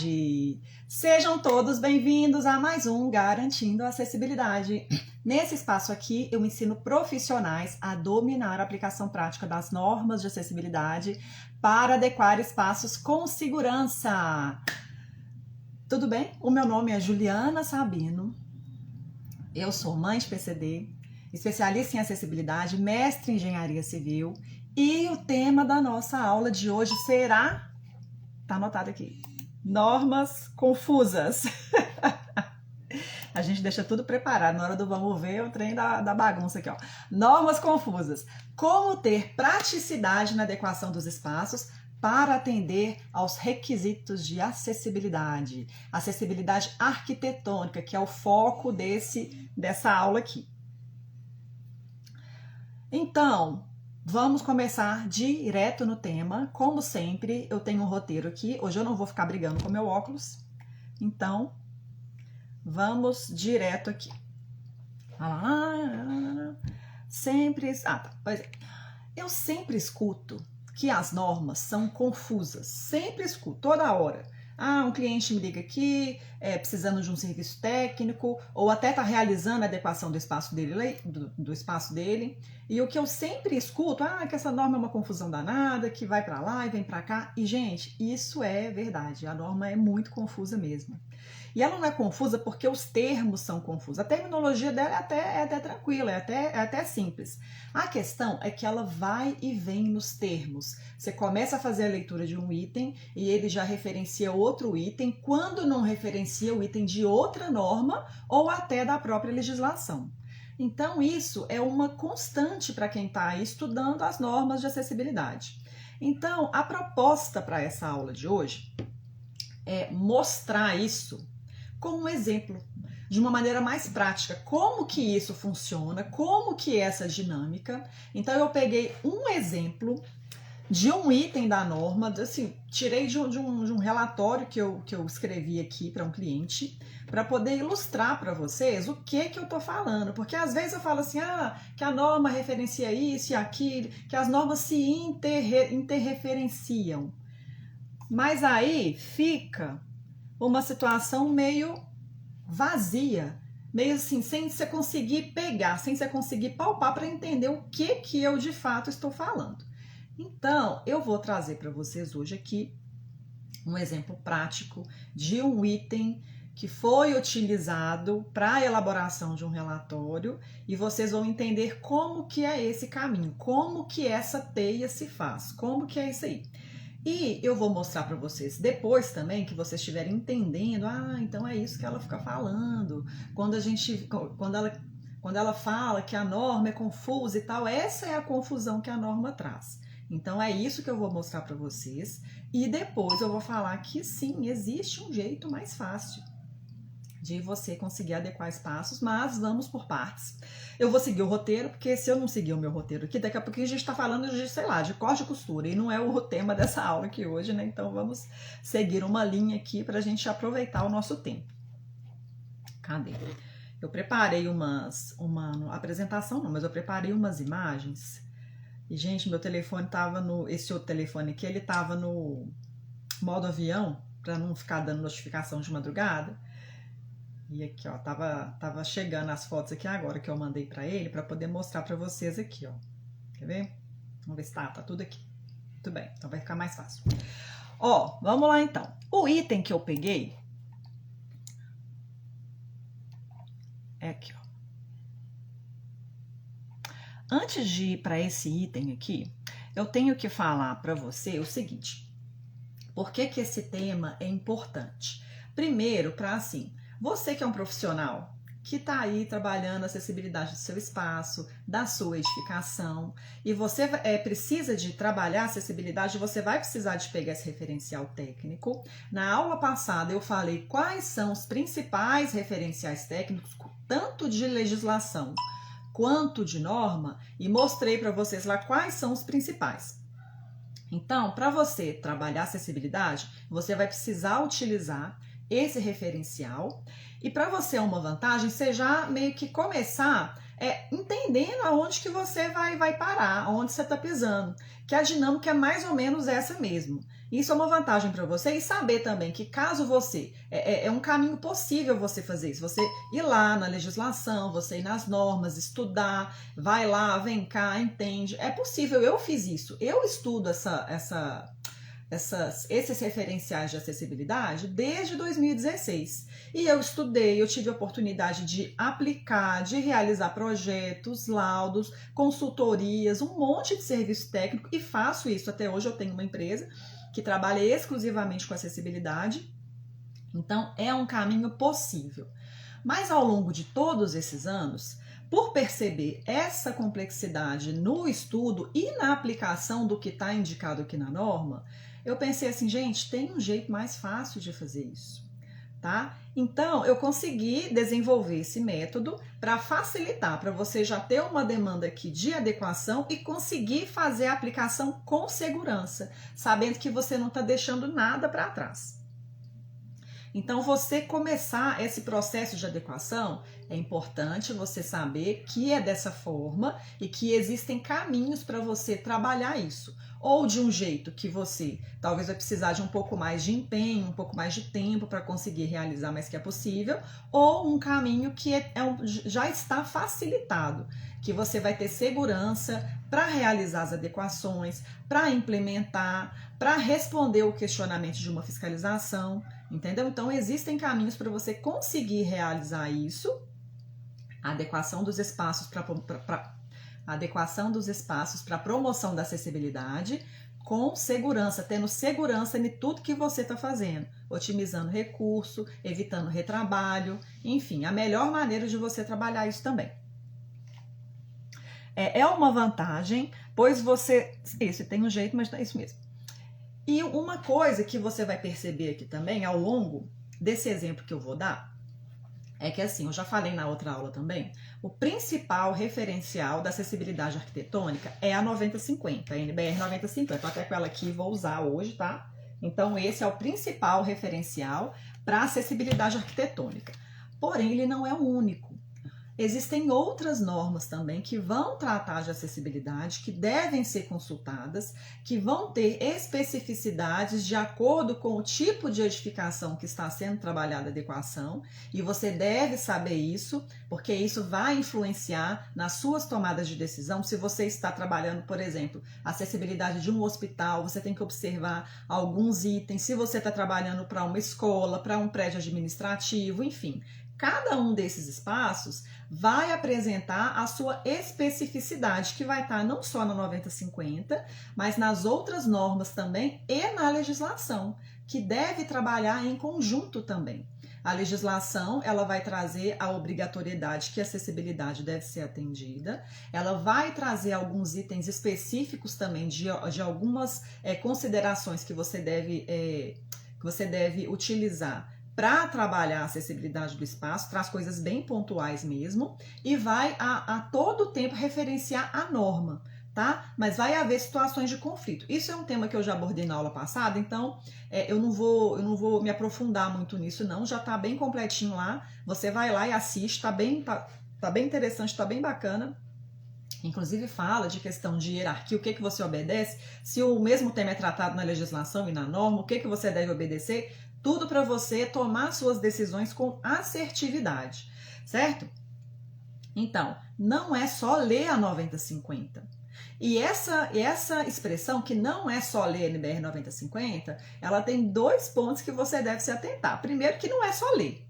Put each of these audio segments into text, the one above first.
acessibilidade! Sejam todos bem-vindos a mais um Garantindo a Acessibilidade. Nesse espaço aqui, eu ensino profissionais a dominar a aplicação prática das normas de acessibilidade para adequar espaços com segurança. Tudo bem? O meu nome é Juliana Sabino, eu sou mãe de PCD, especialista em acessibilidade, mestre em engenharia civil e o tema da nossa aula de hoje será, tá anotado aqui, normas confusas. A gente deixa tudo preparado, na hora do vamos ver o trem da bagunça aqui, ó. Normas confusas. Como ter praticidade na adequação dos espaços para atender aos requisitos de acessibilidade. Acessibilidade arquitetônica, que é o foco dessa aula aqui. Então, vamos começar direto no tema. Como sempre, eu tenho um roteiro aqui. Hoje eu não vou ficar brigando com meu óculos. Então, vamos direto aqui. Eu sempre escuto que as normas são confusas. Sempre escuto, toda hora. Um cliente me liga aqui, precisando de um serviço técnico, ou até está realizando a adequação do espaço dele, do espaço dele. E o que eu sempre escuto, que essa norma é uma confusão danada, que vai para lá e vem para cá. E, gente, isso é verdade. A norma é muito confusa mesmo. E ela não é confusa porque os termos são confusos. A terminologia dela é até tranquila, é até simples. A questão é que ela vai e vem nos termos. Você começa a fazer a leitura de um item e ele já referencia outro item, quando não referencia o item de outra norma ou até da própria legislação. Então, isso é uma constante para quem está estudando as normas de acessibilidade. Então, a proposta para essa aula de hoje é mostrar isso como um exemplo, de uma maneira mais prática, como que isso funciona, como que é essa dinâmica. Então eu peguei um exemplo de um item da norma, assim, tirei de um relatório que eu escrevi aqui para um cliente, para poder ilustrar para vocês o que eu tô falando, porque às vezes eu falo assim, que a norma referencia isso e aquilo, que as normas se interreferenciam, mas aí fica uma situação meio vazia, meio assim, sem você conseguir pegar, sem você conseguir palpar para entender o que eu de fato estou falando. Então, eu vou trazer para vocês hoje aqui um exemplo prático de um item que foi utilizado para a elaboração de um relatório e vocês vão entender como que é esse caminho, como que essa teia se faz, como que é isso aí. E eu vou mostrar para vocês depois também, que vocês estiverem entendendo, então é isso que ela fica falando. Quando ela fala que a norma é confusa e tal, essa é a confusão que a norma traz. Então é isso que eu vou mostrar para vocês. E depois eu vou falar que sim, existe um jeito mais fácil de você conseguir adequar espaços, mas vamos por partes. Eu vou seguir o roteiro, porque se eu não seguir o meu roteiro aqui, daqui a pouquinho a gente está falando de, sei lá, de corte e costura, e não é o tema dessa aula aqui hoje, né? Então vamos seguir uma linha aqui para a gente aproveitar o nosso tempo. Cadê? Eu preparei uma apresentação, não, mas eu preparei umas imagens, e gente, meu telefone tava esse outro telefone aqui, ele tava no modo avião, para não ficar dando notificação de madrugada. E aqui, ó, tava chegando as fotos aqui agora que eu mandei para ele, para poder mostrar para vocês aqui, ó. Quer ver? Vamos ver se tá tudo aqui. Tudo bem, então vai ficar mais fácil. Ó, vamos lá então. O item que eu peguei é aqui, ó. Antes de ir para esse item aqui, eu tenho que falar para você o seguinte. Por que esse tema é importante? Primeiro, para assim, você que é um profissional que está aí trabalhando a acessibilidade do seu espaço, da sua edificação, e você precisa de trabalhar a acessibilidade, você vai precisar de pegar esse referencial técnico. Na aula passada eu falei quais são os principais referenciais técnicos, tanto de legislação quanto de norma, e mostrei para vocês lá quais são os principais. Então, para você trabalhar acessibilidade, você vai precisar utilizar esse referencial, e para você é uma vantagem você já meio que começar entendendo aonde que você vai parar, aonde você está pisando, que a dinâmica é mais ou menos essa mesmo. Isso é uma vantagem para você, e saber também que caso você, é um caminho possível você fazer isso, você ir lá na legislação, você ir nas normas, estudar, vai lá, vem cá, entende, é possível, eu fiz isso, eu estudo esses referenciais de acessibilidade desde 2016. E eu estudei, eu tive a oportunidade de aplicar, de realizar projetos, laudos, consultorias, um monte de serviço técnico, e faço isso até hoje. Eu tenho uma empresa que trabalha exclusivamente com acessibilidade, então é um caminho possível. Mas ao longo de todos esses anos, por perceber essa complexidade no estudo e na aplicação do que está indicado aqui na norma, eu pensei assim, gente, tem um jeito mais fácil de fazer isso, tá? Então, eu consegui desenvolver esse método para facilitar, para você já ter uma demanda aqui de adequação e conseguir fazer a aplicação com segurança, sabendo que você não está deixando nada para trás. Então, você começar esse processo de adequação, é importante você saber que é dessa forma e que existem caminhos para você trabalhar isso. Ou de um jeito que você talvez vai precisar de um pouco mais de empenho, um pouco mais de tempo para conseguir realizar, mas que é possível, ou um caminho que já está facilitado, que você vai ter segurança para realizar as adequações, para implementar, para responder o questionamento de uma fiscalização, entendeu? Então, existem caminhos para você conseguir realizar isso, a adequação dos espaços para promoção da acessibilidade, com segurança, tendo segurança em tudo que você está fazendo, otimizando recurso, evitando retrabalho, enfim, a melhor maneira de você trabalhar isso também. É uma vantagem, pois você... Isso, tem um jeito, mas não é isso mesmo. E uma coisa que você vai perceber aqui também, ao longo desse exemplo que eu vou dar, é que assim, eu já falei na outra aula também, o principal referencial da acessibilidade arquitetônica é a 9050, a NBR 9050. Tô até com ela aqui, vou usar hoje, tá? Então, esse é o principal referencial para acessibilidade arquitetônica. Porém, ele não é o único. Existem outras normas também que vão tratar de acessibilidade, que devem ser consultadas, que vão ter especificidades de acordo com o tipo de edificação que está sendo trabalhada a adequação, e você deve saber isso, porque isso vai influenciar nas suas tomadas de decisão. Se você está trabalhando, por exemplo, a acessibilidade de um hospital, você tem que observar alguns itens. Se você está trabalhando para uma escola, para um prédio administrativo, enfim, cada um desses espaços vai apresentar a sua especificidade, que vai estar não só na 9050, mas nas outras normas também e na legislação, que deve trabalhar em conjunto também. A legislação, ela vai trazer a obrigatoriedade que a acessibilidade deve ser atendida, ela vai trazer alguns itens específicos também de algumas considerações que você deve utilizar para trabalhar a acessibilidade do espaço, traz coisas bem pontuais mesmo, e vai a todo tempo referenciar a norma, tá? Mas vai haver situações de conflito. Isso é um tema que eu já abordei na aula passada, então eu não vou me aprofundar muito nisso não, já tá bem completinho lá, você vai lá e assiste, tá bem interessante, tá bem bacana. Inclusive fala de questão de hierarquia, o que você obedece, se o mesmo tema é tratado na legislação e na norma, o que você deve obedecer, tudo para você tomar suas decisões com assertividade, certo? Então, não é só ler a 9050. E essa expressão, que não é só ler a NBR 9050, ela tem dois pontos que você deve se atentar. Primeiro, que não é só ler.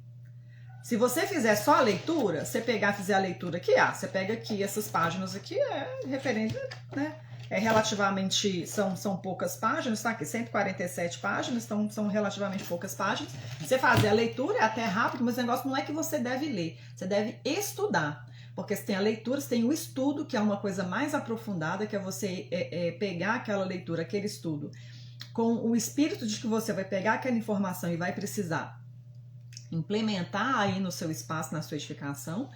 Se você fizer só a leitura, você fizer a leitura aqui, você pega aqui essas páginas aqui, é referente, né? Relativamente, são poucas páginas, tá aqui, 147 páginas, então são relativamente poucas páginas. Você fazer a leitura é até rápido, mas o negócio não é que você deve ler, você deve estudar. Porque você tem a leitura, você tem o estudo, que é uma coisa mais aprofundada, que é você pegar aquela leitura, aquele estudo, com o espírito de que você vai pegar aquela informação e vai precisar implementar aí no seu espaço, na sua edificação.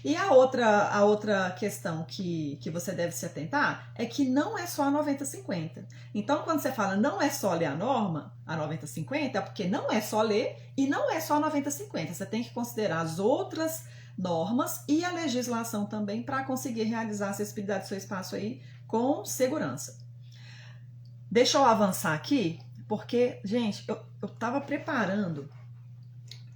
E a outra questão que você deve se atentar é que não é só a 9050. Então, quando você fala não é só ler a norma, a 9050, é porque não é só ler e não é só a 9050. Você tem que considerar as outras normas e a legislação também para conseguir realizar a acessibilidade do seu espaço aí com segurança. Deixa eu avançar aqui Porque, gente, eu tava preparando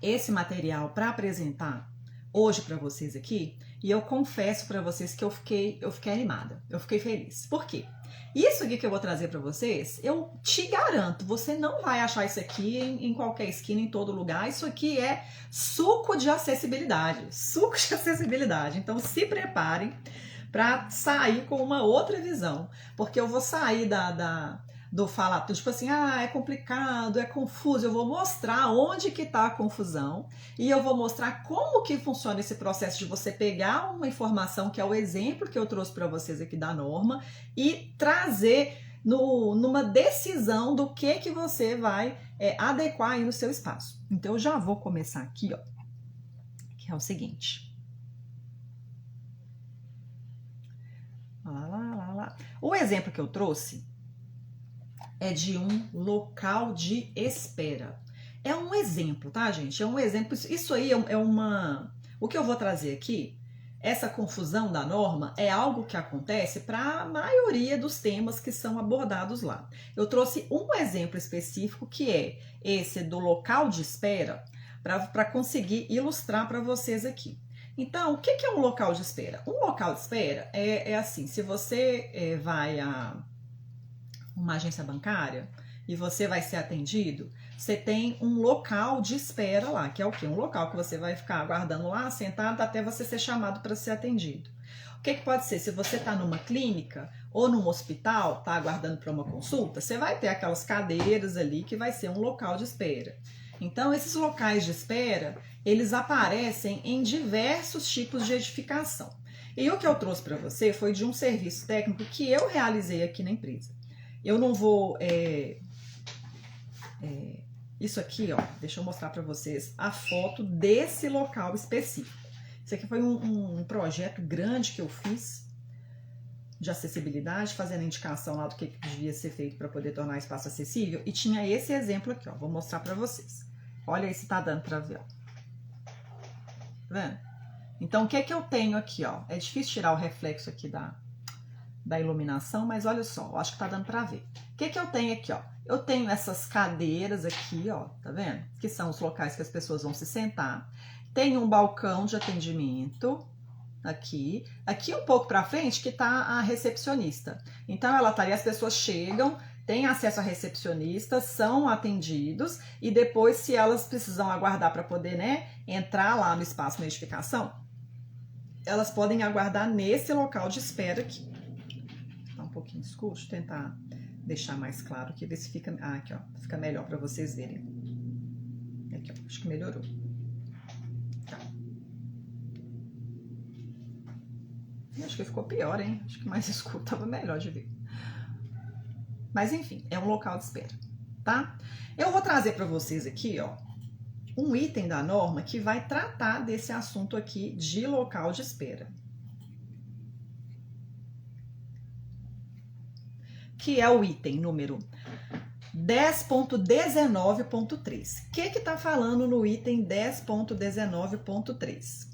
esse material para apresentar hoje para vocês aqui, e eu confesso para vocês que eu fiquei animada, eu fiquei feliz. Por quê? Isso aqui que eu vou trazer para vocês, eu te garanto, você não vai achar isso aqui em qualquer esquina, em todo lugar. Isso aqui é suco de acessibilidade, suco de acessibilidade. Então se preparem para sair com uma outra visão, porque eu vou sair do falar, tipo assim, é complicado, é confuso. Eu vou mostrar onde que tá a confusão e eu vou mostrar como que funciona esse processo de você pegar uma informação que é o exemplo que eu trouxe para vocês aqui da norma e trazer numa decisão do que você vai adequar aí no seu espaço. Então eu já vou começar aqui, ó, que é o seguinte. O exemplo que eu trouxe é de um local de espera. É um exemplo, tá, gente? É um exemplo. Isso aí é uma... O que eu vou trazer aqui, essa confusão da norma, é algo que acontece para a maioria dos temas que são abordados lá. Eu trouxe um exemplo específico, que é esse do local de espera, para conseguir ilustrar para vocês aqui. Então, o que é um local de espera? Um local de espera é assim, se você vai a uma agência bancária e você vai ser atendido, você tem um local de espera lá, que é o quê? Um local que você vai ficar aguardando lá, sentado, até você ser chamado para ser atendido. O que pode ser? Se você está numa clínica ou num hospital, está aguardando para uma consulta, você vai ter aquelas cadeiras ali que vai ser um local de espera. Então, esses locais de espera, eles aparecem em diversos tipos de edificação. E o que eu trouxe para você foi de um serviço técnico que eu realizei aqui na empresa. Eu não vou... isso aqui, ó, deixa eu mostrar para vocês a foto desse local específico. Isso aqui foi um projeto grande que eu fiz de acessibilidade, fazendo indicação lá do que devia ser feito para poder tornar o espaço acessível. E tinha esse exemplo aqui, ó, vou mostrar para vocês. Olha aí se tá dando para ver, ó. Tá vendo? Então, o que eu tenho aqui, ó? É difícil tirar o reflexo aqui da iluminação, mas olha só, eu acho que tá dando para ver. O que eu tenho aqui, ó? Eu tenho essas cadeiras aqui, ó, tá vendo? Que são os locais que as pessoas vão se sentar. Tem um balcão de atendimento aqui. Aqui um pouco para frente que tá a recepcionista. Então ela tá ali, as pessoas chegam, têm acesso à recepcionista, são atendidos e depois, se elas precisam aguardar para poder, né, entrar lá no espaço, na edificação, elas podem aguardar nesse local de espera aqui. Tá um pouquinho escuro, deixa eu tentar deixar mais claro aqui, ver se fica... aqui, ó, fica melhor para vocês verem. Aqui, ó, acho que melhorou. Tá. Acho que ficou pior, hein? Acho que mais escuro tava melhor de ver. Mas enfim, é um local de espera, tá? Eu vou trazer para vocês aqui, ó, um item da norma que vai tratar desse assunto aqui de local de espera. Que é o item número 10.19.3. O que tá falando no item 10.19.3?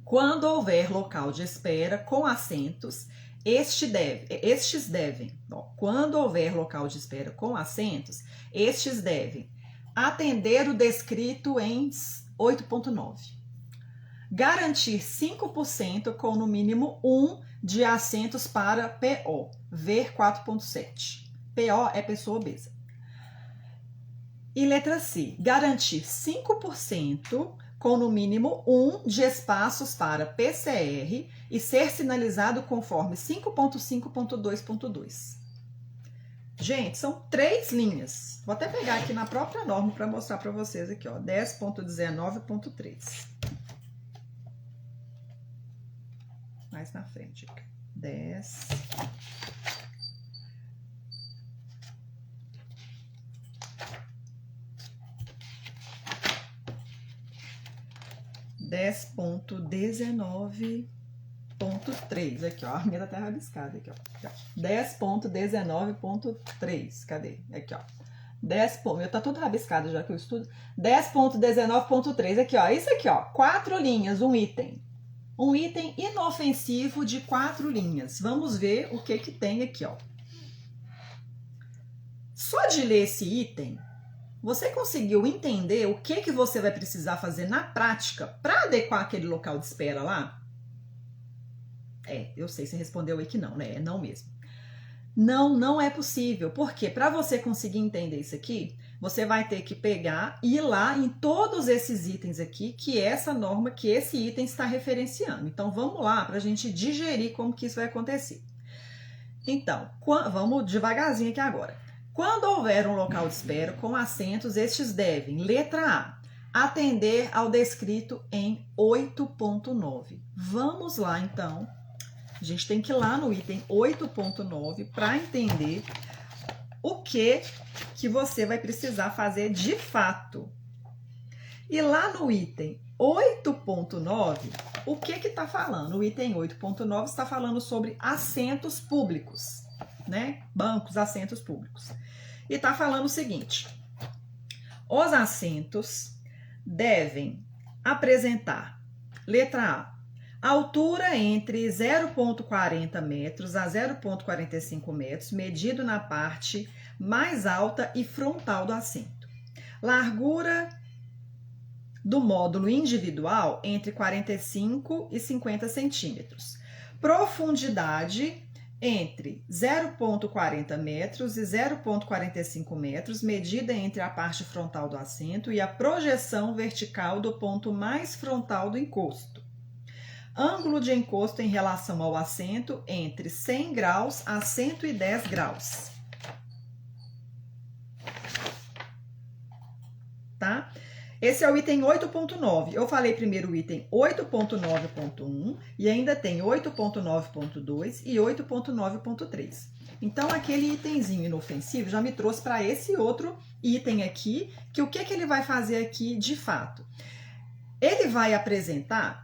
Quando houver local de espera com assentos, estes devem, quando houver local de espera com assentos, estes devem atender o descrito em 8.9. Garantir 5% com no mínimo 1 de assentos para PO, ver 4.7. PO é pessoa obesa. E letra C, garantir 5% com no mínimo 1 de espaços para PCR e ser sinalizado conforme 5.5.2.2. Gente, são 3 linhas. Vou até pegar aqui na própria norma para mostrar para vocês aqui, ó, 10.19.3. Mais na frente, 10. .19.3, aqui, ó, a minha tá até rabiscada aqui, ó. 10.19.3, cadê? Aqui, ó. 10. Meu tá tudo rabiscado já que eu estudo. 10.19.3, aqui, ó. Isso aqui, ó, 4 linhas, um item. Um item inofensivo de 4 linhas. Vamos ver o que tem aqui, ó. Só de ler esse item, você conseguiu entender o que você vai precisar fazer na prática para adequar aquele local de espera lá? Eu sei, você respondeu aí que não, né? É não mesmo. Não é possível, porque para você conseguir entender isso aqui, você vai ter que pegar e ir lá em todos esses itens aqui, que é essa norma, que esse item está referenciando. Então, vamos lá para a gente digerir como que isso vai acontecer. Então, vamos devagarzinho aqui agora. Quando houver um local de espera com assentos, estes devem, letra A, atender ao descrito em 8.9. Vamos lá, então. A gente tem que ir lá no item 8.9 para entender o que você vai precisar fazer de fato. E lá no item 8.9, o que está falando? O item 8.9 está falando sobre assentos públicos, né? Bancos, assentos públicos. E está falando o seguinte: os assentos devem apresentar, letra A, altura entre 0,40 metros a 0,45 metros, medido na parte mais alta e frontal do assento. Largura do módulo individual entre 45 e 50 centímetros. Profundidade entre 0,40 metros e 0,45 metros, medida entre a parte frontal do assento e a projeção vertical do ponto mais frontal do encosto. Ângulo de encosto em relação ao assento entre 100 graus a 110 graus. Tá? Esse é o item 8.9. Eu falei primeiro o item 8.9.1 e ainda tem 8.9.2 e 8.9.3. Então, aquele itemzinho inofensivo já me trouxe para esse outro item aqui, que o que ele vai fazer aqui de fato? Ele vai apresentar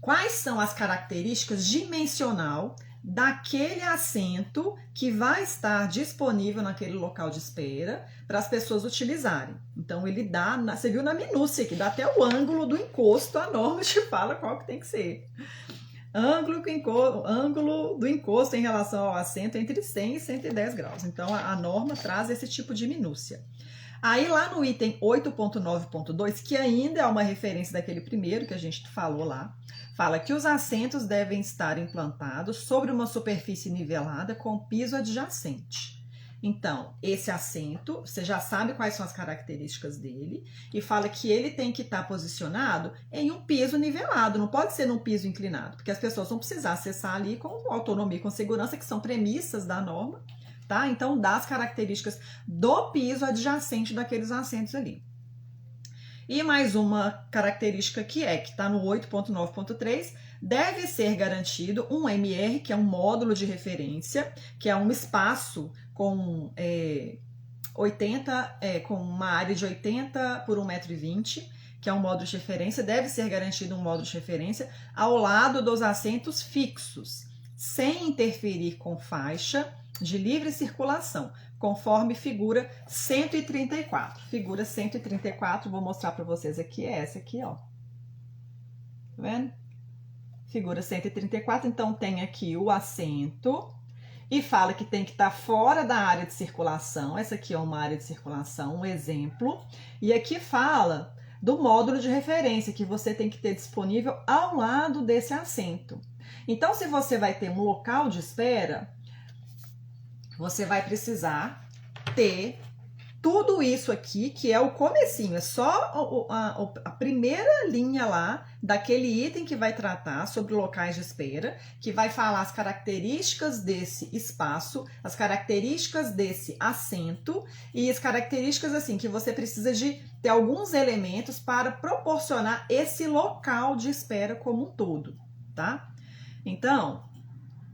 quais são as características dimensional daquele assento que vai estar disponível naquele local de espera para as pessoas utilizarem. Então, ele dá, você viu na minúcia aqui, dá até o ângulo do encosto, a norma te fala qual que tem que ser. Ângulo do encosto em relação ao assento entre 100 e 110 graus. Então, a norma traz esse tipo de minúcia. Aí, lá no item 8.9.2, que ainda é uma referência daquele primeiro que a gente falou lá, fala que os assentos devem estar implantados sobre uma superfície nivelada com piso adjacente. Então, esse assento, você já sabe quais são as características dele, e fala que ele tem que estar posicionado em um piso nivelado, não pode ser num piso inclinado, porque as pessoas vão precisar acessar ali com autonomia e com segurança, que são premissas da norma, tá? Então, dá as características do piso adjacente daqueles assentos ali. E mais uma característica que está no 8.9.3, deve ser garantido um MR, que é um módulo de referência, que é um espaço com, com uma área de 80 por 1,20 m, que é um módulo de referência, deve ser garantido um módulo de referência ao lado dos assentos fixos, sem interferir com faixa de livre circulação, conforme figura 134. Figura 134, vou mostrar para vocês aqui, é essa aqui, ó. Tá vendo? Figura 134, então tem aqui o assento e fala que tem que estar fora da área de circulação. Essa aqui é uma área de circulação, um exemplo. E aqui fala do módulo de referência que você tem que ter disponível ao lado desse assento. Então, se você vai ter um local de espera, você vai precisar ter tudo isso aqui, que é o comecinho, é só a primeira linha lá daquele item que vai tratar sobre locais de espera, que vai falar as características desse espaço, as características desse assento e as características assim que você precisa de ter alguns elementos para proporcionar esse local de espera como um todo, tá? Então,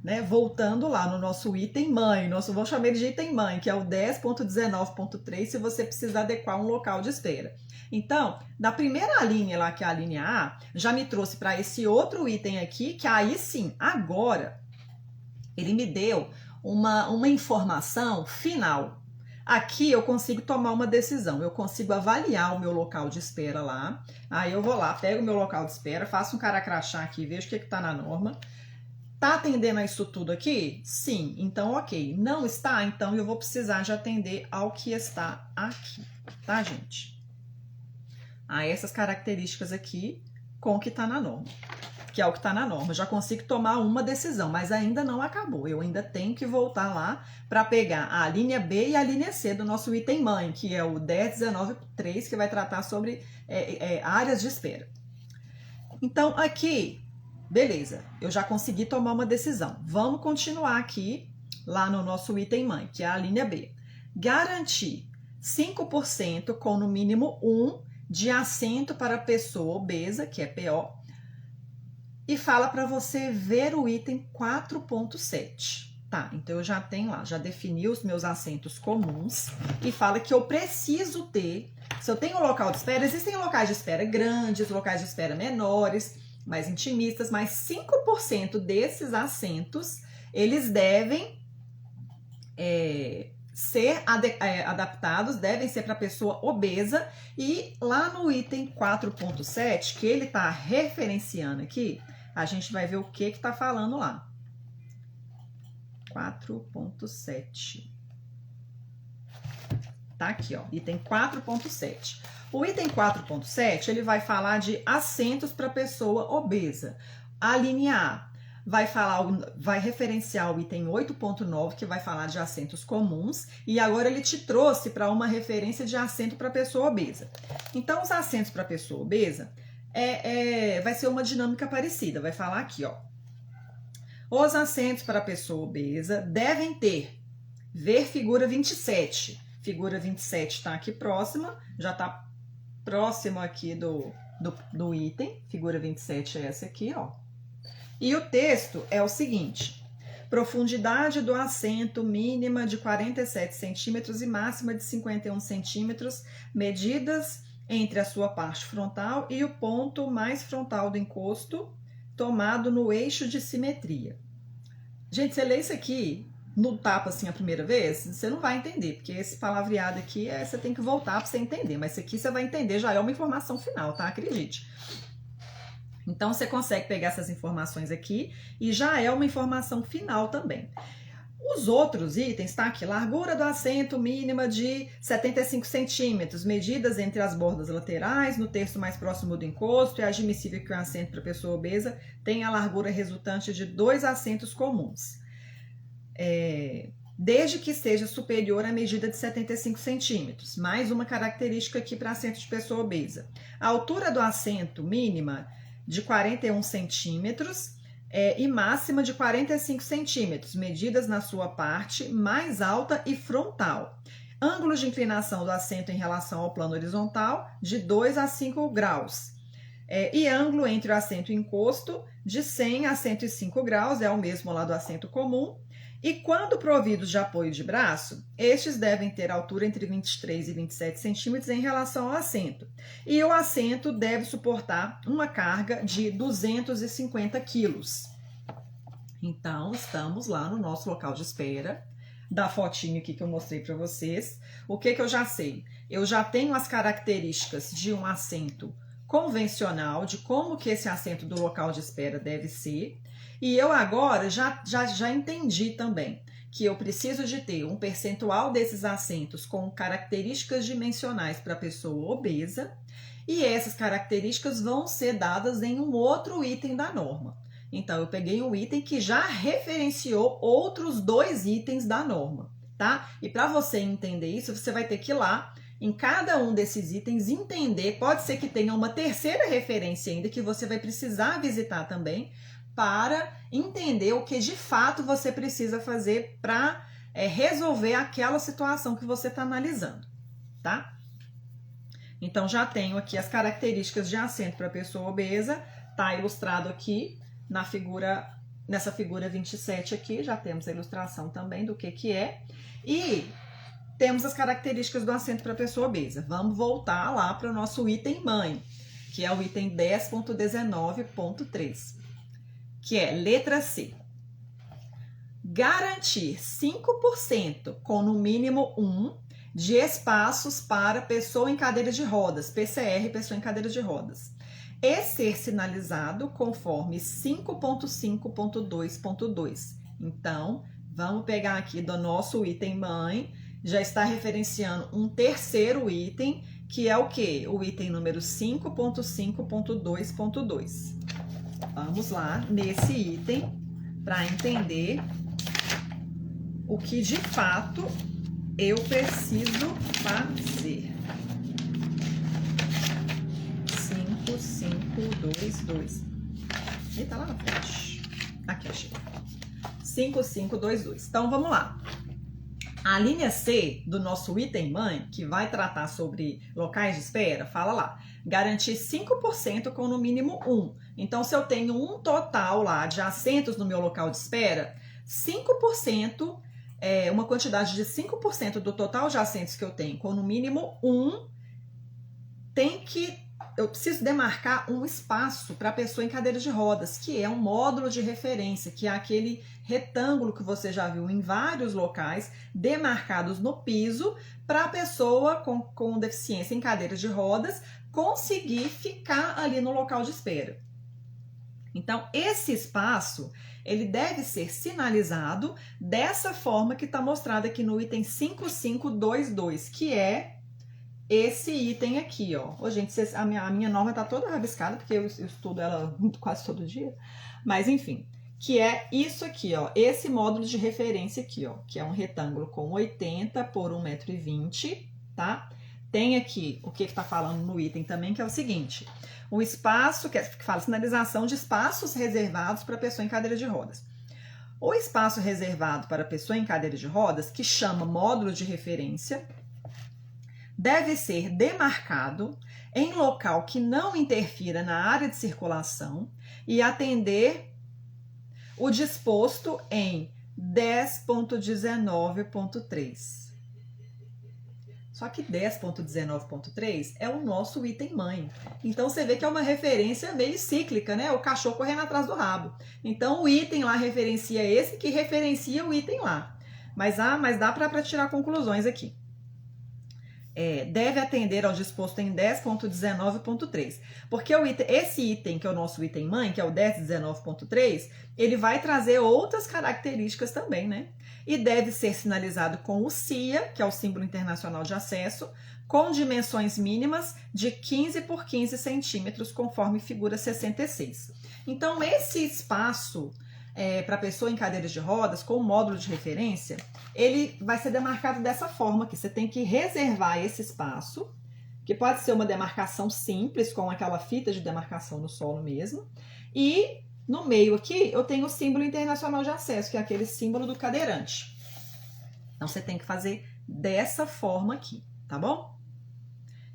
né, voltando lá no nosso item mãe, vou chamar ele de item mãe, que é o 10.19.3, se você precisar adequar um local de espera. Então, na primeira linha lá, que é a linha A, já me trouxe para esse outro item aqui, que aí sim, agora, ele me deu uma informação final. Aqui eu consigo tomar uma decisão, eu consigo avaliar o meu local de espera lá, aí eu vou lá, pego o meu local de espera, faço um cara crachá aqui, vejo o que está na norma, Tá atendendo a isso tudo aqui? Sim, então ok. Não está? Então eu vou precisar de atender ao que está aqui, tá, gente? A essas características aqui com o que está na norma, que é o que está na norma. Eu já consigo tomar uma decisão, mas ainda não acabou. Eu ainda tenho que voltar lá para pegar a linha B e a linha C do nosso item mãe, que é o 10.19.3, que vai tratar sobre áreas de espera. Então, aqui, beleza, eu já consegui tomar uma decisão. Vamos continuar aqui, lá no nosso item mãe, que é a linha B. Garantir 5% com no mínimo 1 de assento para pessoa obesa, que é PO, e fala para você ver o item 4.7. Tá, então eu já tenho lá, já defini os meus assentos comuns e fala que eu preciso ter, se eu tenho um local de espera, existem locais de espera grandes, locais de espera menores, mais intimistas, mas 5% desses assentos, eles devem ser adaptados, devem ser para pessoa obesa, e lá no item 4.7, que ele está referenciando aqui, a gente vai ver o que está falando lá. 4.7. Tá aqui, ó, item 4.7. O item 4.7, ele vai falar de assentos para pessoa obesa. A linha A vai referenciar o item 8.9, que vai falar de assentos comuns, e agora ele te trouxe para uma referência de assento para pessoa obesa. Então, os assentos para pessoa obesa vai ser uma dinâmica parecida, vai falar aqui, ó. Os assentos para pessoa obesa devem ter, ver figura 27. Figura 27 está aqui próxima, já está próximo aqui do item. Figura 27 é essa aqui, ó. E o texto é o seguinte: profundidade do assento mínima de 47 centímetros e máxima de 51 centímetros, medidas entre a sua parte frontal e o ponto mais frontal do encosto, tomado no eixo de simetria. Gente, você lê isso aqui no tapa assim a primeira vez, você não vai entender, porque esse palavreado aqui você tem que voltar para você entender, mas isso aqui você vai entender, já é uma informação final, tá? Acredite. Então, você consegue pegar essas informações aqui e já é uma informação final também. Os outros itens, tá aqui, largura do assento mínima de 75 centímetros, medidas entre as bordas laterais, no terço mais próximo do encosto, é admissível que o assento para pessoa obesa tenha a largura resultante de 2 assentos comuns, desde que seja superior à medida de 75 centímetros. Mais uma característica aqui para assento de pessoa obesa. A altura do assento mínima de 41 centímetros, e máxima de 45 centímetros, medidas na sua parte mais alta e frontal. Ângulo de inclinação do assento em relação ao plano horizontal, de 2 a 5 graus. E ângulo entre o assento e o encosto, de 100 a 105 graus, é o mesmo lá do assento comum. E quando providos de apoio de braço, estes devem ter altura entre 23 e 27 centímetros em relação ao assento. E o assento deve suportar uma carga de 250 quilos. Então, estamos lá no nosso local de espera, da fotinho aqui que eu mostrei para vocês. O que eu já sei? Eu já tenho as características de um assento convencional, de como que esse assento do local de espera deve ser. E eu agora já entendi também que eu preciso de ter um percentual desses assentos com características dimensionais para a pessoa obesa, e essas características vão ser dadas em um outro item da norma. Então, eu peguei um item que já referenciou outros 2 itens da norma, tá? E para você entender isso, você vai ter que ir lá em cada um desses itens entender, pode ser que tenha uma terceira referência ainda que você vai precisar visitar também, para entender o que de fato você precisa fazer para resolver aquela situação que você está analisando, tá? Então, já tenho aqui as características de assento para pessoa obesa, tá ilustrado aqui nessa figura 27 aqui, já temos a ilustração também do que é, e temos as características do assento para pessoa obesa. Vamos voltar lá para o nosso item mãe, que é o item 10.19.3. que é letra C. Garantir 5% com no mínimo 1 de espaços para pessoa em cadeira de rodas, PCR, pessoa em cadeira de rodas. e ser sinalizado conforme 5.5.2.2. Então, vamos pegar aqui do nosso item mãe, já está referenciando um terceiro item, que é o quê? O item número 5.5.2.2. Vamos lá nesse item para entender o que de fato eu preciso fazer. 5522. Eita, lá na frente. Aqui, achei. 5522. Então, vamos lá. A linha C do nosso item mãe, que vai tratar sobre locais de espera, fala lá, garantir 5% com no mínimo 1. Então, se eu tenho um total lá de assentos no meu local de espera, 5%, uma quantidade de 5% do total de assentos que eu tenho com no mínimo 1, eu preciso demarcar um espaço para a pessoa em cadeira de rodas, que é um módulo de referência, que é aquele retângulo que você já viu em vários locais, demarcados no piso, para a pessoa com deficiência em cadeira de rodas conseguir ficar ali no local de espera. Então, esse espaço, ele deve ser sinalizado dessa forma que está mostrado aqui no item 5522, que é esse item aqui, ó. Ô, gente, a minha norma tá toda rabiscada, porque eu estudo ela quase todo dia. Mas, enfim, que é isso aqui, ó. Esse módulo de referência aqui, ó. Que é um retângulo com 80 por 1,20 m, tá? Tem aqui o que tá falando no item também, que é o seguinte. O espaço, que fala sinalização de espaços reservados para pessoa em cadeira de rodas. O espaço reservado para pessoa em cadeira de rodas, que chama módulo de referência, deve ser demarcado em local que não interfira na área de circulação e atender o disposto em 10.19.3. Só que 10.19.3 é o nosso item mãe. Então, você vê que é uma referência meio cíclica, né? O cachorro correndo atrás do rabo. Então, o item lá referencia esse que referencia o item lá. Mas dá para tirar conclusões aqui. Deve atender ao disposto em 10.19.3. Porque esse item, que é o nosso item mãe, que é o 10.19.3, ele vai trazer outras características também, né? E deve ser sinalizado com o CIA, que é o símbolo internacional de acesso, com dimensões mínimas de 15 por 15 centímetros, conforme figura 66. Então, esse espaço para pessoa em cadeira de rodas, com o módulo de referência, ele vai ser demarcado dessa forma, que você tem que reservar esse espaço, que pode ser uma demarcação simples, com aquela fita de demarcação no solo mesmo, e no meio aqui eu tenho o símbolo internacional de acesso, que é aquele símbolo do cadeirante. Então, você tem que fazer dessa forma aqui, tá bom?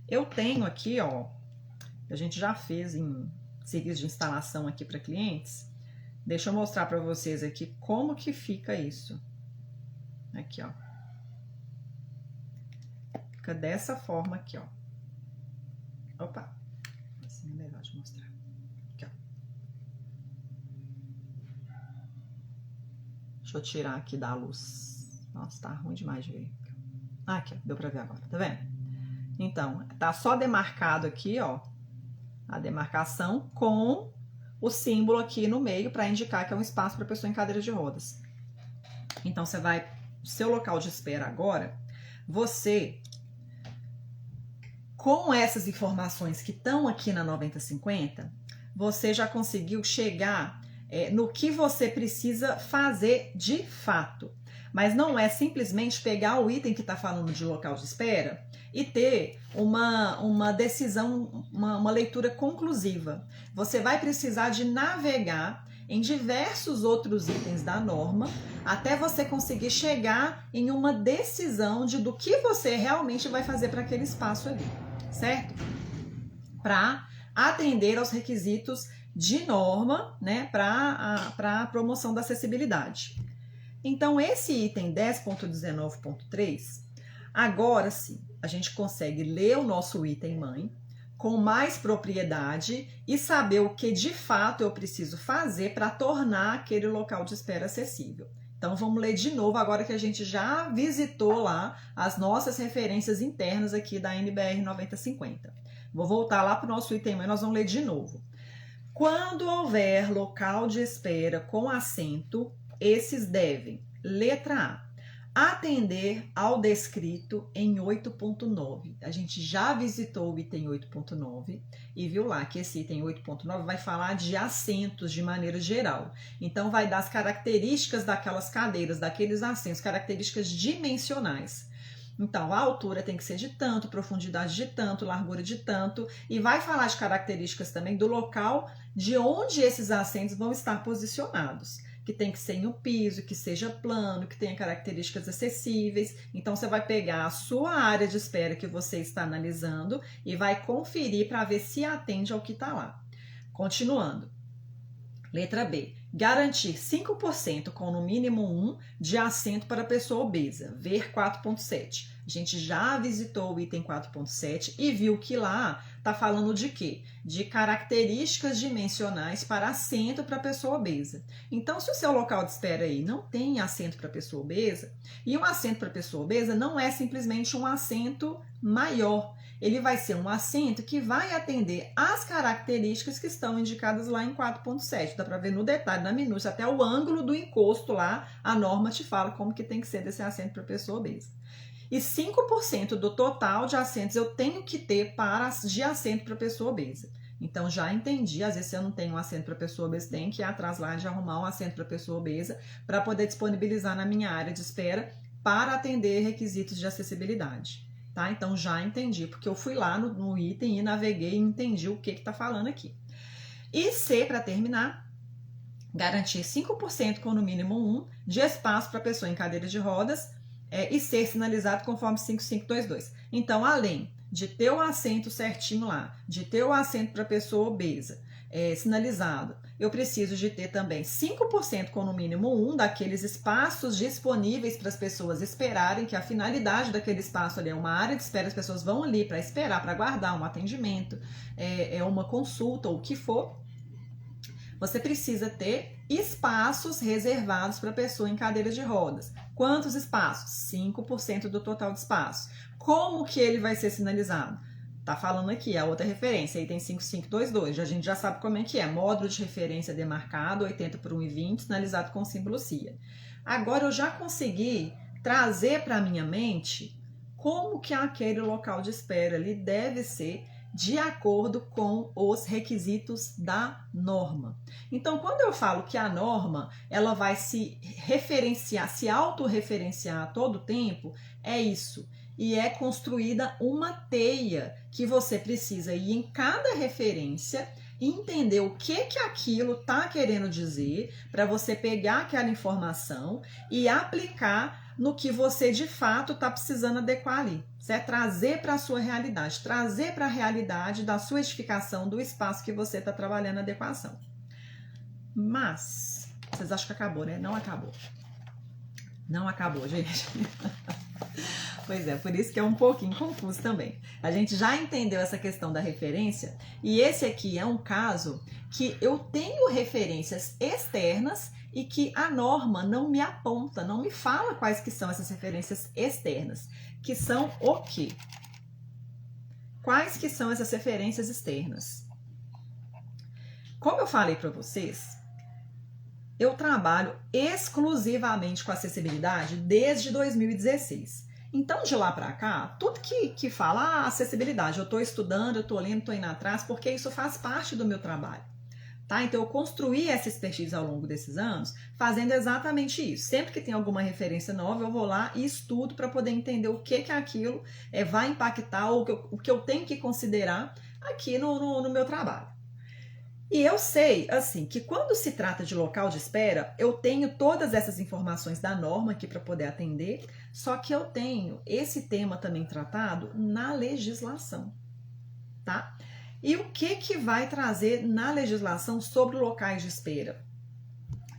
Eu tenho aqui, ó, a gente já fez em serviço de instalação aqui para clientes. Deixa eu mostrar para vocês aqui como que fica isso. Aqui, ó. Fica dessa forma aqui, ó. Opa! Assim é melhor de mostrar. Aqui, ó. Deixa eu tirar aqui da luz. Nossa, tá ruim demais de ver. Aqui, ó. Deu para ver agora, tá vendo? Então, tá só demarcado aqui, ó. A demarcação com o símbolo aqui no meio para indicar que é um espaço para pessoa em cadeira de rodas. Então, você vai no seu local de espera agora, você, com essas informações que estão aqui na 9050, você já conseguiu chegar no que você precisa fazer de fato. Mas não é simplesmente pegar o item que está falando de local de espera e ter uma decisão, uma leitura conclusiva. Você vai precisar de navegar em diversos outros itens da norma até você conseguir chegar em uma decisão do que você realmente vai fazer para aquele espaço ali, certo? Para atender aos requisitos de norma, né, para a promoção da acessibilidade. Então, esse item 10.19.3, agora sim, a gente consegue ler o nosso item mãe com mais propriedade e saber o que de fato eu preciso fazer para tornar aquele local de espera acessível. Então, vamos ler de novo agora que a gente já visitou lá as nossas referências internas aqui da NBR 9050. Vou voltar lá para o nosso item, mas nós vamos ler de novo. Quando houver local de espera com assento, esses devem, letra A, atender ao descrito em 8.9. A gente já visitou o item 8.9 e viu lá que esse item 8.9 vai falar de assentos de maneira geral. Então, vai dar as características daquelas cadeiras, daqueles assentos, características dimensionais. Então, a altura tem que ser de tanto, profundidade de tanto, largura de tanto, e vai falar de características também do local de onde esses assentos vão estar posicionados. Que tem que ser no piso, que seja plano, que tenha características acessíveis. Então, você vai pegar a sua área de espera que você está analisando e vai conferir para ver se atende ao que está lá. Continuando. Letra B. Garantir 5% com no mínimo 1 de assento para pessoa obesa. Ver 4.7. A gente já visitou o item 4.7 e viu que lá está falando de quê? De características dimensionais para assento para pessoa obesa. Então, se o seu local de espera aí não tem assento para pessoa obesa, e um assento para pessoa obesa não é simplesmente um assento maior, ele vai ser um assento que vai atender às características que estão indicadas lá em 4.7. Dá para ver no detalhe, na minúcia, até o ângulo do encosto lá, a norma te fala como que tem que ser desse assento para pessoa obesa. E 5% do total de assentos eu tenho que ter de assento para pessoa obesa. Então, já entendi, às vezes se eu não tenho um assento para pessoa obesa, tem que ir atrás lá de arrumar um assento para pessoa obesa para poder disponibilizar na minha área de espera para atender requisitos de acessibilidade. Tá? Então, já entendi, porque eu fui lá no item e naveguei e entendi o que está falando aqui. E C, para terminar, garantir 5% com no mínimo 1 de espaço para pessoa em cadeira de rodas e ser sinalizado conforme 5522. Então, além de ter o assento certinho lá, de ter o assento para pessoa obesa sinalizado, eu preciso de ter também 5% com no mínimo 1 daqueles espaços disponíveis para as pessoas esperarem, que a finalidade daquele espaço ali é uma área de espera, as pessoas vão ali para esperar, para aguardar um atendimento, uma consulta ou o que for. Você precisa ter espaços reservados para pessoa em cadeira de rodas. Quantos espaços? 5% do total de espaço. Como que ele vai ser sinalizado? Tá falando aqui, a outra referência, aí tem 5522, a gente já sabe como é que é. Módulo de referência demarcado, 80 por 1,20, sinalizado com símbolo CIA. Agora eu já consegui trazer para a minha mente como que aquele local de espera ali deve ser de acordo com os requisitos da norma. Então, quando eu falo que a norma ela vai se referenciar, se autorreferenciar a todo tempo, é isso. E é construída uma teia que você precisa ir em cada referência e entender o que aquilo está querendo dizer para você pegar aquela informação e aplicar no que você de fato está precisando adequar ali. Certo? Trazer para a sua realidade, trazer para a realidade da sua edificação, do espaço que você está trabalhando a adequação. Mas, vocês acham que acabou, né? Não acabou. Não acabou, gente. Pois é, por isso que é um pouquinho confuso também. A gente já entendeu essa questão da referência e esse aqui é um caso que eu tenho referências externas e que a norma não me aponta, não me fala quais que são essas referências externas, que são o quê? Quais que são essas referências externas? Como eu falei para vocês, eu trabalho exclusivamente com acessibilidade desde 2016. Então, de lá para cá, tudo que fala acessibilidade, eu estou estudando, eu estou lendo, estou indo atrás, porque isso faz parte do meu trabalho. Tá? Então, eu construí essa expertise ao longo desses anos, fazendo exatamente isso. Sempre que tem alguma referência nova, eu vou lá e estudo para poder entender o que aquilo vai impactar, ou o que eu tenho que considerar aqui no meu trabalho. E eu sei, assim, que quando se trata de local de espera, eu tenho todas essas informações da norma aqui para poder atender, só que eu tenho esse tema também tratado na legislação, tá? E o que vai trazer na legislação sobre locais de espera?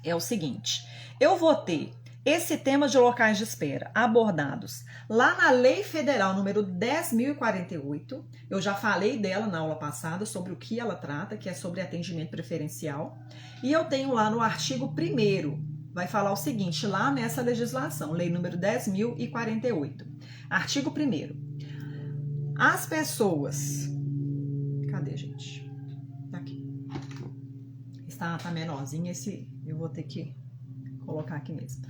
É o seguinte, eu vou ter esse tema de locais de espera abordados lá na Lei Federal número 10.048, eu já falei dela na aula passada sobre o que ela trata, que é sobre atendimento preferencial, e eu tenho lá no artigo 1º, vai falar o seguinte, lá nessa legislação, Lei número 10.048, artigo 1º, as pessoas tá menorzinho, esse eu vou ter que colocar aqui mesmo.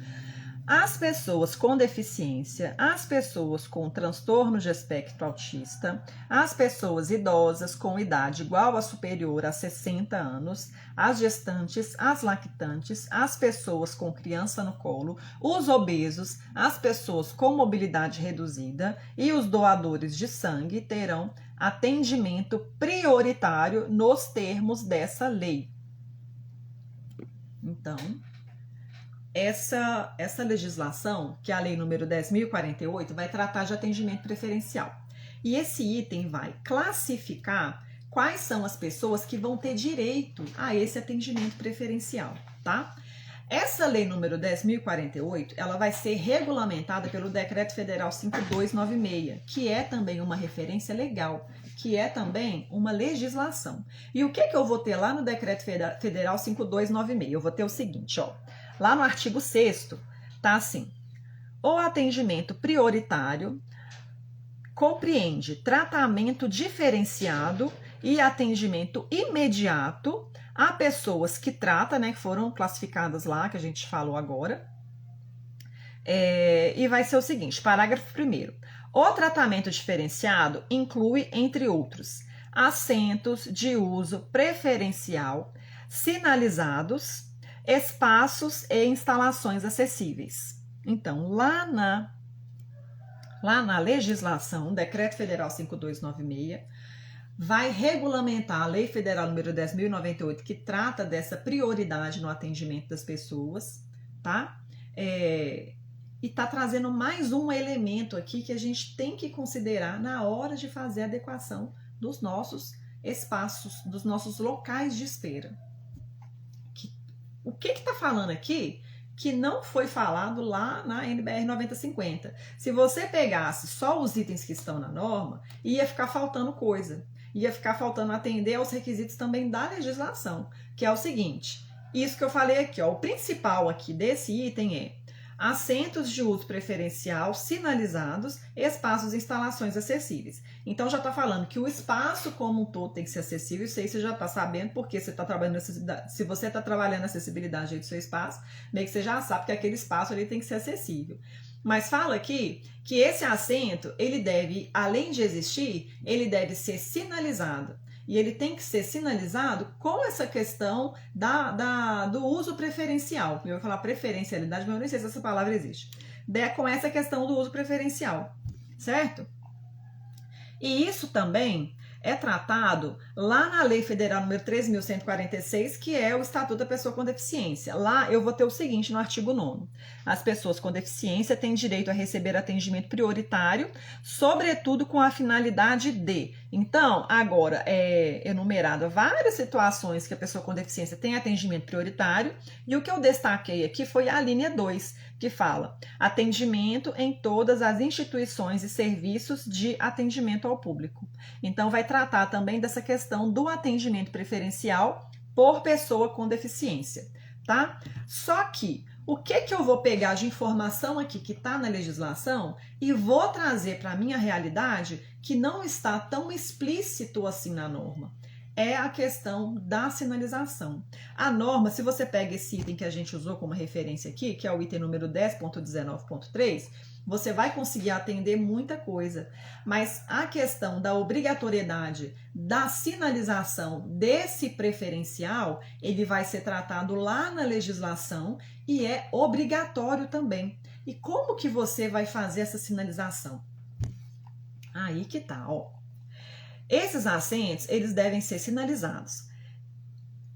As pessoas com deficiência, as pessoas com transtorno de espectro autista, as pessoas idosas com idade igual a superior a 60 anos, as gestantes, as lactantes, as pessoas com criança no colo, os obesos, as pessoas com mobilidade reduzida e os doadores de sangue terão atendimento prioritário nos termos dessa lei. Então, essa legislação, que é a lei número 10.048, vai tratar de atendimento preferencial. E esse item vai classificar quais são as pessoas que vão ter direito a esse atendimento preferencial, tá? Essa lei número 10.048, ela vai ser regulamentada pelo Decreto Federal 5296, que é também uma referência legal, que é também uma legislação. E o que eu vou ter lá no Decreto Federal 5296? Eu vou ter o seguinte, ó. Lá no artigo 6º, tá assim: o atendimento prioritário compreende tratamento diferenciado e atendimento imediato a pessoas que trata, né, que foram classificadas lá, que a gente falou agora. E vai ser o seguinte, parágrafo 1º. O tratamento diferenciado inclui, entre outros, assentos de uso preferencial, sinalizados, espaços e instalações acessíveis. Então, lá na legislação, Decreto Federal 5296, vai regulamentar a Lei Federal número 10.098, que trata dessa prioridade no atendimento das pessoas, tá? E tá trazendo mais um elemento aqui que a gente tem que considerar na hora de fazer a adequação dos nossos espaços, dos nossos locais de espera. O que está falando aqui que não foi falado lá na NBR 9050? Se você pegasse só os itens que estão na norma, ia ficar faltando coisa. Ia ficar faltando atender aos requisitos também da legislação, que é o seguinte, isso que eu falei aqui, ó, o principal aqui desse item é assentos de uso preferencial sinalizados, espaços e instalações acessíveis. Então já está falando que o espaço como um todo tem que ser acessível, isso aí você já está sabendo, porque você está trabalhando acessibilidade. Se você está trabalhando a acessibilidade aí do seu espaço, meio que você já sabe que aquele espaço ali tem que ser acessível. Mas fala aqui que esse assento, ele deve, além de existir, ele deve ser sinalizado. E ele tem que ser sinalizado com essa questão do uso preferencial. Eu vou falar preferencialidade, mas eu nem sei se essa palavra existe. Com essa questão do uso preferencial, certo? E isso também é tratado lá na Lei Federal número 13.146, que é o Estatuto da Pessoa com Deficiência. Lá eu vou ter o seguinte no artigo 9º. As pessoas com deficiência têm direito a receber atendimento prioritário, sobretudo com a finalidade de... Então, agora é enumerado várias situações que a pessoa com deficiência tem atendimento prioritário, e o que eu destaquei aqui foi a linha 2, que fala atendimento em todas as instituições e serviços de atendimento ao público. Então, vai tratar também dessa questão do atendimento preferencial por pessoa com deficiência, tá? Só que, o que eu vou pegar de informação aqui que está na legislação e vou trazer para a minha realidade que não está tão explícito assim na norma? É a questão da sinalização. A norma, se você pega esse item que a gente usou como referência aqui, que é o item número 10.19.3, você vai conseguir atender muita coisa. Mas a questão da obrigatoriedade da sinalização desse preferencial, ele vai ser tratado lá na legislação e é obrigatório também. E como que você vai fazer essa sinalização? Aí que tá, ó. Esses assentos, eles devem ser sinalizados.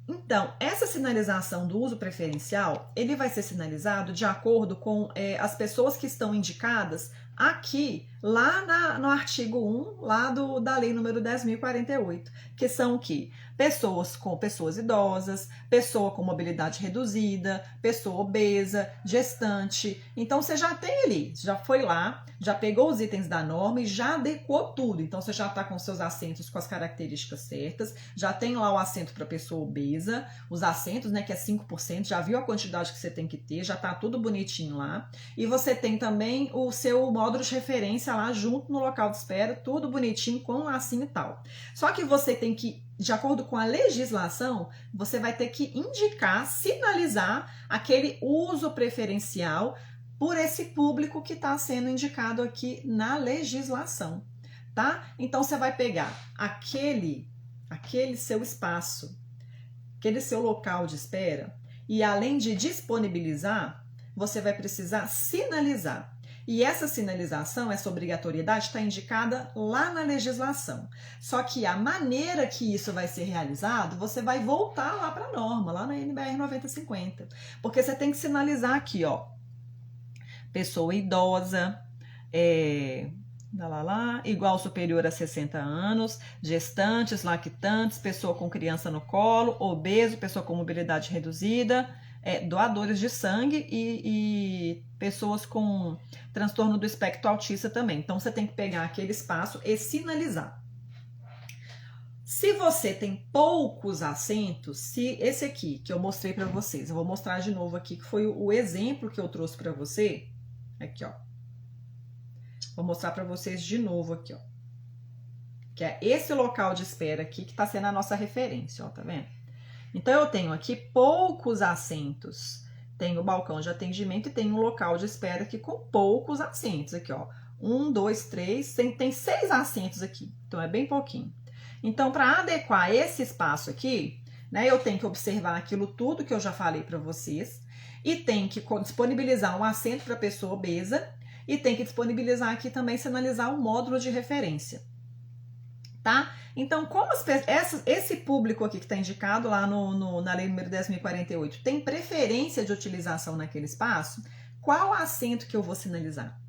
Então, essa sinalização do uso preferencial, ele vai ser sinalizado de acordo com as pessoas que estão indicadas aqui, lá no artigo 1, lá da lei número 10.048, que são o quê? Pessoas idosas, pessoa com mobilidade reduzida, pessoa obesa, gestante. Então, você já tem ali, já foi lá, já pegou os itens da norma e já adequou tudo. Então, você já está com seus assentos com as características certas, já tem lá o assento para pessoa obesa, os assentos, né, que é 5%, já viu a quantidade que você tem que ter, já está tudo bonitinho lá. E você tem também o seu modo módulo de referência lá junto no local de espera, tudo bonitinho, com um lacinho e tal. Só que você tem que, de acordo com a legislação, você vai ter que indicar, sinalizar aquele uso preferencial por esse público que está sendo indicado aqui na legislação, tá? Então, você vai pegar aquele seu espaço, aquele seu local de espera, e além de disponibilizar, você vai precisar sinalizar. E essa sinalização, essa obrigatoriedade está indicada lá na legislação. Só que a maneira que isso vai ser realizado, você vai voltar lá para a norma, lá na NBR 9050. Porque você tem que sinalizar aqui, ó, pessoa idosa, igual ou superior a 60 anos, gestantes, lactantes, pessoa com criança no colo, obeso, pessoa com mobilidade reduzida, doadores de sangue e pessoas com transtorno do espectro autista também. Então, você tem que pegar aquele espaço e sinalizar. Se você tem poucos assentos, se esse aqui que eu mostrei para vocês, eu vou mostrar de novo aqui, que foi o exemplo que eu trouxe para você, aqui, ó. Vou mostrar para vocês de novo aqui, ó. Que é esse local de espera aqui que está sendo a nossa referência, ó, tá vendo? Então, eu tenho aqui poucos assentos. Tem o balcão de atendimento e tem um local de espera aqui com poucos assentos. Aqui, ó. 1, 2, 3, tem 6 assentos aqui. Então, é bem pouquinho. Então, para adequar esse espaço aqui, né, eu tenho que observar aquilo tudo que eu já falei para vocês e tenho que disponibilizar um assento para pessoa obesa e tem que disponibilizar aqui também, sinalizar um módulo de referência, tá? Então, como esse público aqui que está indicado lá na lei número 10.048 tem preferência de utilização naquele espaço, qual assento que eu vou sinalizar?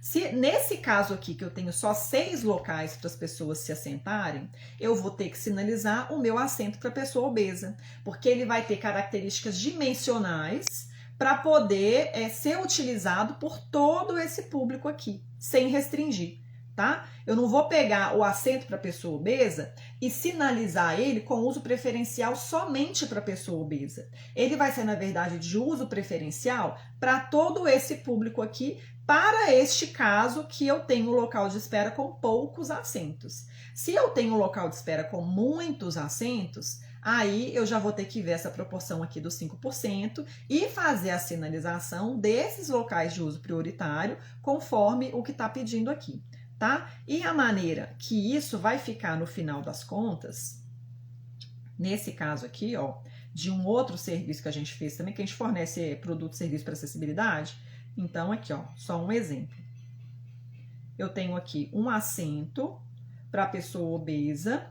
Se nesse caso aqui, que eu tenho só 6 locais para as pessoas se assentarem, eu vou ter que sinalizar o meu assento para a pessoa obesa, porque ele vai ter características dimensionais para poder ser utilizado por todo esse público aqui, sem restringir, tá? Eu não vou pegar o assento para pessoa obesa e sinalizar ele com uso preferencial somente para pessoa obesa. Ele vai ser, na verdade, de uso preferencial para todo esse público aqui, para este caso que eu tenho um local de espera com poucos assentos. Se eu tenho um local de espera com muitos assentos, aí eu já vou ter que ver essa proporção aqui dos 5% e fazer a sinalização desses locais de uso prioritário conforme o que está pedindo aqui, tá? E a maneira que isso vai ficar no final das contas, nesse caso aqui, ó, de um outro serviço que a gente fez também, que a gente fornece produto e serviço para acessibilidade. Então, aqui, ó, só um exemplo. Eu tenho aqui um assento para pessoa obesa.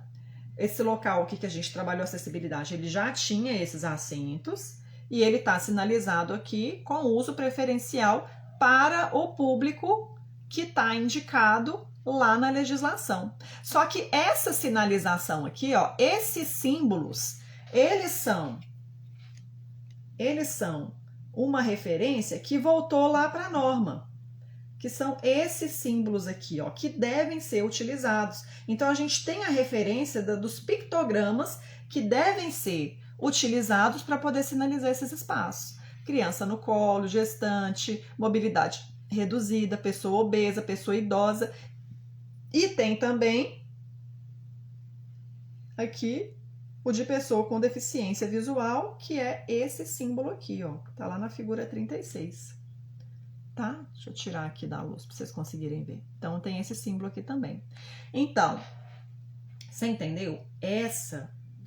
Esse local aqui que a gente trabalhou acessibilidade, ele já tinha esses assentos e ele está sinalizado aqui com uso preferencial para o público que está indicado lá na legislação. Só que essa sinalização aqui, ó, esses símbolos, eles são uma referência que voltou lá para a norma, que são esses símbolos aqui, ó, que devem ser utilizados. Então, a gente tem a referência dos pictogramas que devem ser utilizados para poder sinalizar esses espaços. Criança no colo, gestante, mobilidade reduzida, pessoa obesa, pessoa idosa. E tem também aqui o de pessoa com deficiência visual, que é esse símbolo aqui, ó, que tá lá na figura 36. Tá? Deixa eu tirar aqui da luz para vocês conseguirem ver. Então, tem esse símbolo aqui também. Então, você entendeu?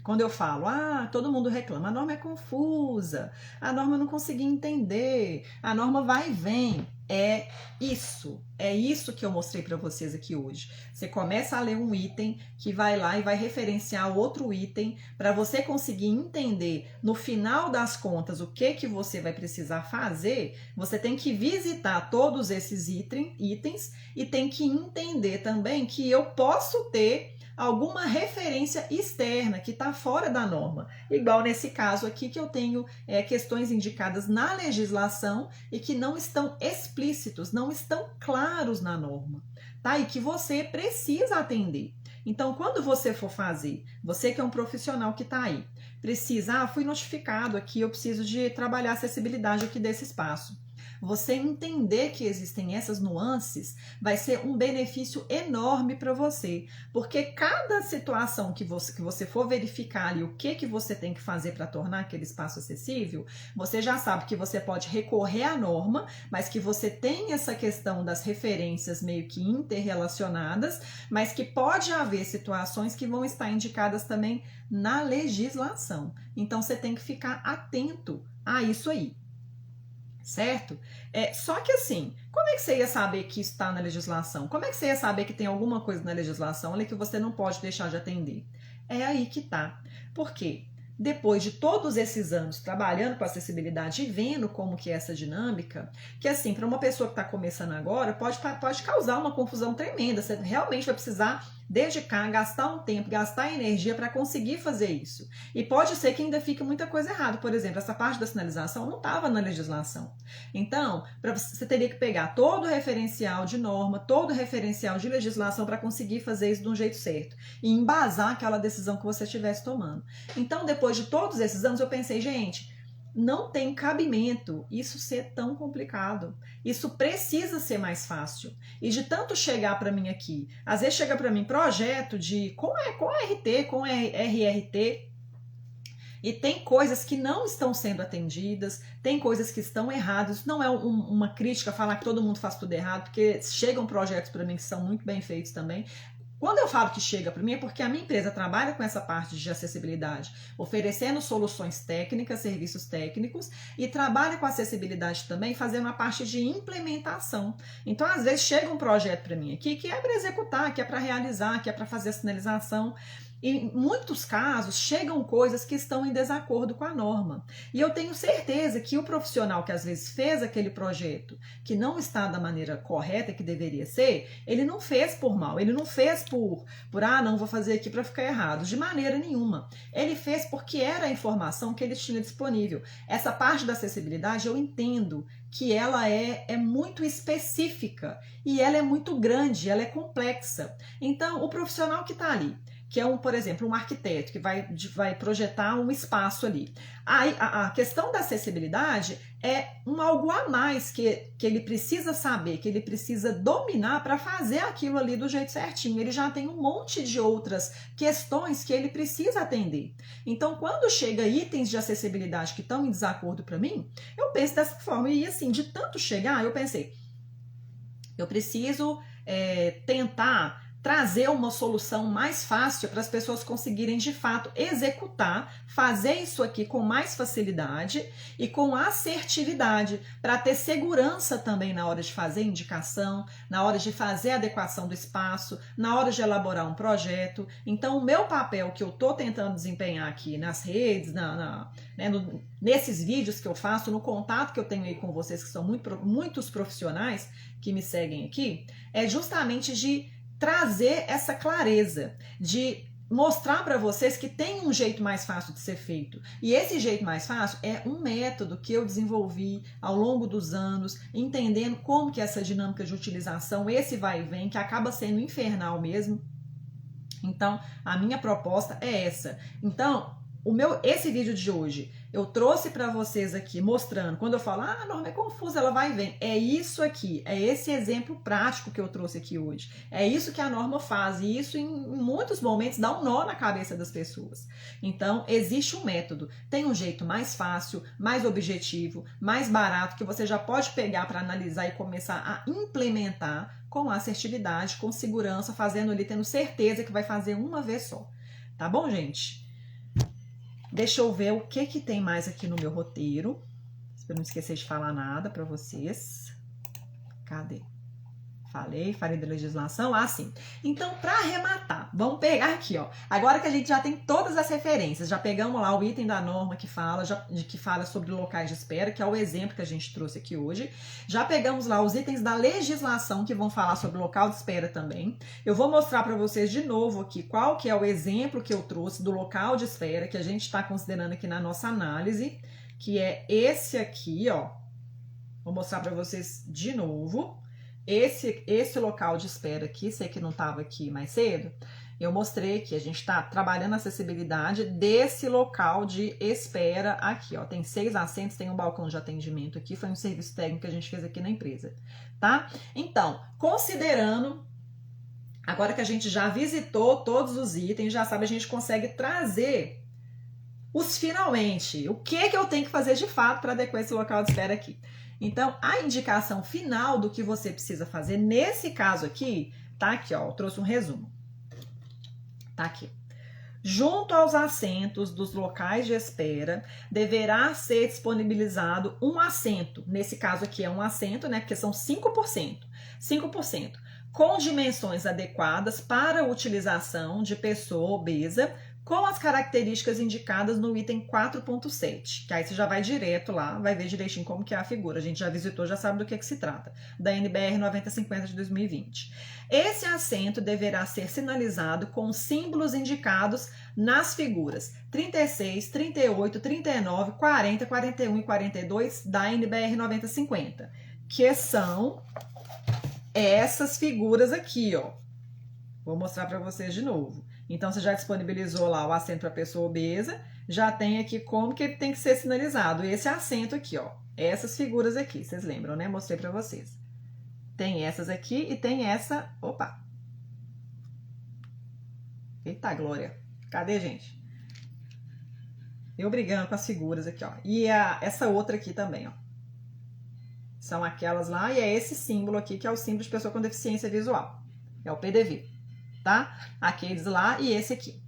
Quando eu falo, todo mundo reclama, a norma é confusa, a norma eu não consegui entender, a norma vai e vem. É isso que eu mostrei para vocês aqui hoje. Você começa a ler um item que vai lá e vai referenciar outro item para você conseguir entender no final das contas o que você vai precisar fazer. Você tem que visitar todos esses itens e tem que entender também que eu posso ter alguma referência externa que está fora da norma. Igual nesse caso aqui que eu tenho questões indicadas na legislação e que não estão explícitos, não estão claros na norma, tá? E que você precisa atender. Então, quando você for fazer, você que é um profissional que está aí, precisa, fui notificado aqui, eu preciso de trabalhar a acessibilidade aqui desse espaço. você entender que existem essas nuances vai ser um benefício enorme para você, porque cada situação que você for verificar ali o que você tem que fazer para tornar aquele espaço acessível, você já sabe que você pode recorrer à norma, mas que você tem essa questão das referências meio que interrelacionadas, mas que pode haver situações que vão estar indicadas também na legislação. Então você tem que ficar atento a isso aí, certo? Só que assim, como é que você ia saber que isso está na legislação? Como é que você ia saber que tem alguma coisa na legislação ali que você não pode deixar de atender? É aí que tá. Por quê? Depois de todos esses anos trabalhando com acessibilidade e vendo como que é essa dinâmica, que assim, para uma pessoa que está começando agora, pode causar uma confusão tremenda. Você realmente vai precisar dedicar, gastar um tempo, gastar energia para conseguir fazer isso. E pode ser que ainda fique muita coisa errada. Por exemplo, essa parte da sinalização não estava na legislação. Então, você teria que pegar todo o referencial de norma, todo o referencial de legislação para conseguir fazer isso de um jeito certo e embasar aquela decisão que você estivesse tomando. Então, depois de todos esses anos, eu pensei, gente, não tem cabimento isso ser tão complicado. Isso precisa ser mais fácil. E de tanto chegar para mim aqui, às vezes chega para mim projeto com RT, com RRT, e tem coisas que não estão sendo atendidas, tem coisas que estão erradas. Isso não é uma crítica falar que todo mundo faz tudo errado, porque chegam projetos para mim que são muito bem feitos também. Quando eu falo que chega para mim é porque a minha empresa trabalha com essa parte de acessibilidade, oferecendo soluções técnicas, serviços técnicos, e trabalha com acessibilidade também, fazendo a parte de implementação. Então, às vezes, chega um projeto para mim aqui que é para executar, que é para realizar, que é para fazer a sinalização. E em muitos casos chegam coisas que estão em desacordo com a norma. E eu tenho certeza que o profissional que às vezes fez aquele projeto que não está da maneira correta que deveria ser, ele não fez por mal, ele não fez por não vou fazer aqui para ficar errado, de maneira nenhuma. Ele fez porque era a informação que ele tinha disponível. Essa parte da acessibilidade eu entendo que ela é muito específica e ela é muito grande, ela é complexa. Então, o profissional que está ali, que é, por exemplo, um arquiteto que vai projetar um espaço ali. Aí, a questão da acessibilidade é algo a mais que ele precisa saber, que ele precisa dominar para fazer aquilo ali do jeito certinho. Ele já tem um monte de outras questões que ele precisa atender. Então, quando chega itens de acessibilidade que estão em desacordo para mim, eu penso dessa forma. E assim, de tanto chegar, eu pensei, eu preciso tentar trazer uma solução mais fácil para as pessoas conseguirem de fato executar, fazer isso aqui com mais facilidade e com assertividade, para ter segurança também na hora de fazer indicação, na hora de fazer a adequação do espaço, na hora de elaborar um projeto. Então, o meu papel que eu estou tentando desempenhar aqui nas redes, nesses vídeos que eu faço, no contato que eu tenho aí com vocês, que são muitos profissionais que me seguem aqui, é justamente de trazer essa clareza, de mostrar para vocês que tem um jeito mais fácil de ser feito. E esse jeito mais fácil é um método que eu desenvolvi ao longo dos anos, entendendo como que essa dinâmica de utilização, esse vai e vem, que acaba sendo infernal mesmo. Então, a minha proposta é essa. Então, esse vídeo de hoje, eu trouxe para vocês aqui, mostrando, quando eu falo, a norma é confusa, ela vai e vem. É isso aqui, é esse exemplo prático que eu trouxe aqui hoje. É isso que a norma faz, e isso em muitos momentos dá um nó na cabeça das pessoas. Então, existe um método, tem um jeito mais fácil, mais objetivo, mais barato, que você já pode pegar para analisar e começar a implementar com assertividade, com segurança, fazendo ali, tendo certeza que vai fazer uma vez só. Tá bom, gente? Deixa eu ver o que tem mais aqui no meu roteiro. Espero não esquecer de falar nada para vocês. Cadê? Falei da legislação, sim. Então, para arrematar, vamos pegar aqui, ó. Agora que a gente já tem todas as referências, já pegamos lá o item da norma que fala sobre locais de espera, que é o exemplo que a gente trouxe aqui hoje. Já pegamos lá os itens da legislação que vão falar sobre local de espera também. Eu vou mostrar para vocês de novo aqui qual que é o exemplo que eu trouxe do local de espera que a gente está considerando aqui na nossa análise, que é esse aqui, ó. Vou mostrar para vocês de novo. Esse local de espera aqui, sei que não estava aqui mais cedo, Eu mostrei que a gente está trabalhando a acessibilidade desse local de espera aqui, ó. Tem 6 assentos, tem um balcão de atendimento aqui, foi um serviço técnico que a gente fez aqui na empresa, tá? Então, considerando, agora que a gente já visitou todos os itens, já sabe, a gente consegue trazer os finalmente. O que eu tenho que fazer de fato para adequar esse local de espera aqui? Então, a indicação final do que você precisa fazer nesse caso aqui, tá aqui, ó, eu trouxe um resumo. Tá aqui. Junto aos assentos dos locais de espera, deverá ser disponibilizado um assento. Nesse caso aqui é um assento, né? Porque são 5%. 5%. Com dimensões adequadas para a utilização de pessoa obesa, com as características indicadas no item 4.7, que aí você já vai direto lá, vai ver direitinho como que é a figura. A gente já visitou, já sabe do que se trata, da NBR 9050 de 2020. Esse assento deverá ser sinalizado com símbolos indicados nas figuras 36, 38, 39, 40, 41 e 42 da NBR 9050, que são essas figuras aqui, ó. Vou mostrar para vocês de novo. Então, você já disponibilizou lá o assento para pessoa obesa, já tem aqui como que ele tem que ser sinalizado. Esse assento aqui, ó, essas figuras aqui, vocês lembram, né? Mostrei para vocês. Tem essas aqui e tem essa... Opa! Eita, glória! Cadê, gente? Eu brigando com as figuras aqui, ó. E essa outra aqui também, ó. São aquelas lá e é esse símbolo aqui que é o símbolo de pessoa com deficiência visual. É o PDV. Tá? Aqueles lá e esse aqui.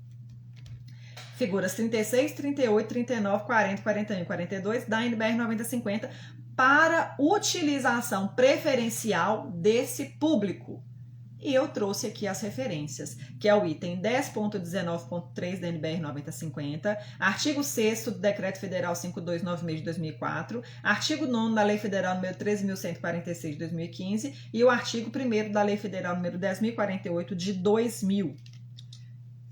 Figuras 36, 38, 39, 40, 41 e 42 da NBR 9050 para utilização preferencial desse público. E eu trouxe aqui as referências, que é o item 10.19.3 da NBR 9050, artigo 6º do Decreto Federal 5296 de 2004, artigo 9º da Lei Federal número 13.146 de 2015 e o artigo 1º da Lei Federal número 10.048 de 2000.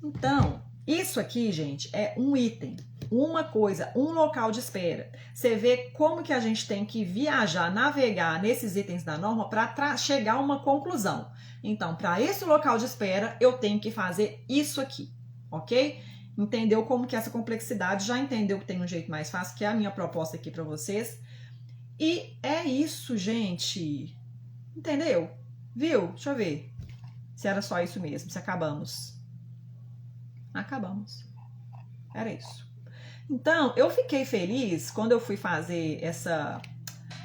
Então, isso aqui, gente, é um item, uma coisa, um local de espera. Você vê como que a gente tem que viajar, navegar nesses itens da norma para chegar a uma conclusão. Então, para esse local de espera, eu tenho que fazer isso aqui, ok? Entendeu como que essa complexidade, já entendeu que tem um jeito mais fácil, que é a minha proposta aqui para vocês. E é isso, gente. Entendeu? Viu? Deixa eu ver se era só isso mesmo, se acabamos. Acabamos. Era isso. Então, eu fiquei feliz quando eu fui fazer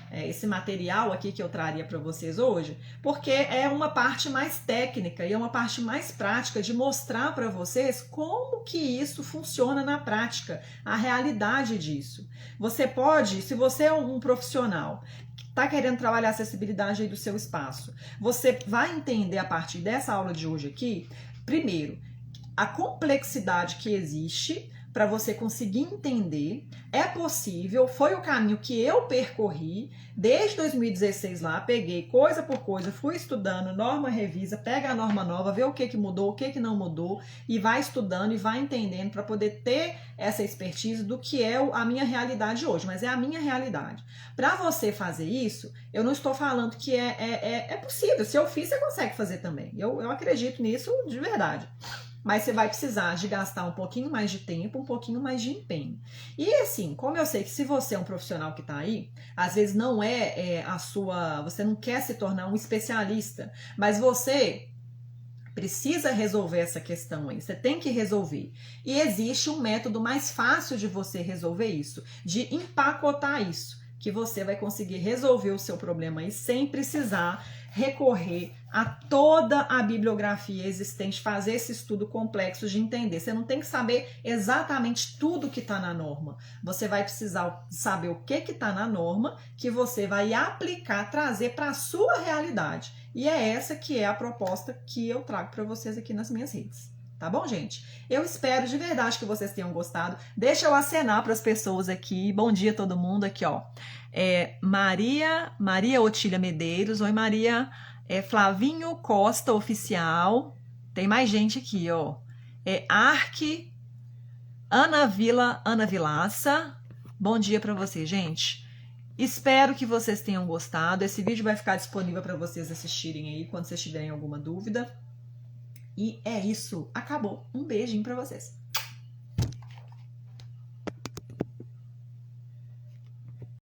esse material aqui que eu traria para vocês hoje, porque é uma parte mais técnica e é uma parte mais prática de mostrar para vocês como que isso funciona na prática, a realidade disso. Você pode, se você é um profissional que está querendo trabalhar a acessibilidade aí do seu espaço, você vai entender a partir dessa aula de hoje aqui, primeiro, a complexidade que existe para você conseguir entender. É possível, foi o caminho que eu percorri desde 2016 lá, peguei coisa por coisa, fui estudando, norma revisa, pega a norma nova, vê o que mudou, o que não mudou e vai estudando e vai entendendo para poder ter essa expertise do que é a minha realidade hoje, mas é a minha realidade. Para você fazer isso, eu não estou falando que é possível, se eu fiz, você consegue fazer também, eu acredito nisso de verdade. Mas você vai precisar de gastar um pouquinho mais de tempo, um pouquinho mais de empenho. E assim, como eu sei que se você é um profissional que está aí, às vezes não você não quer se tornar um especialista, mas você precisa resolver essa questão aí, você tem que resolver. E existe um método mais fácil de você resolver isso, de empacotar isso, que você vai conseguir resolver o seu problema aí sem precisar recorrer a toda a bibliografia existente, fazer esse estudo complexo de entender. Você não tem que saber exatamente tudo que está na norma. Você vai precisar saber o que está na norma, que você vai aplicar, trazer para a sua realidade. E é essa que é a proposta que eu trago para vocês aqui nas minhas redes. Tá bom, gente? Eu espero de verdade que vocês tenham gostado. Deixa eu acenar para as pessoas aqui. Bom dia todo mundo aqui, ó. Maria Otília Medeiros. Oi, Maria. Flavinho Costa Oficial. Tem mais gente aqui, ó. Arque. Ana Vilaça. Bom dia para vocês, gente. Espero que vocês tenham gostado. Esse vídeo vai ficar disponível para vocês assistirem aí quando vocês tiverem alguma dúvida. E é isso. Acabou. Um beijinho pra vocês.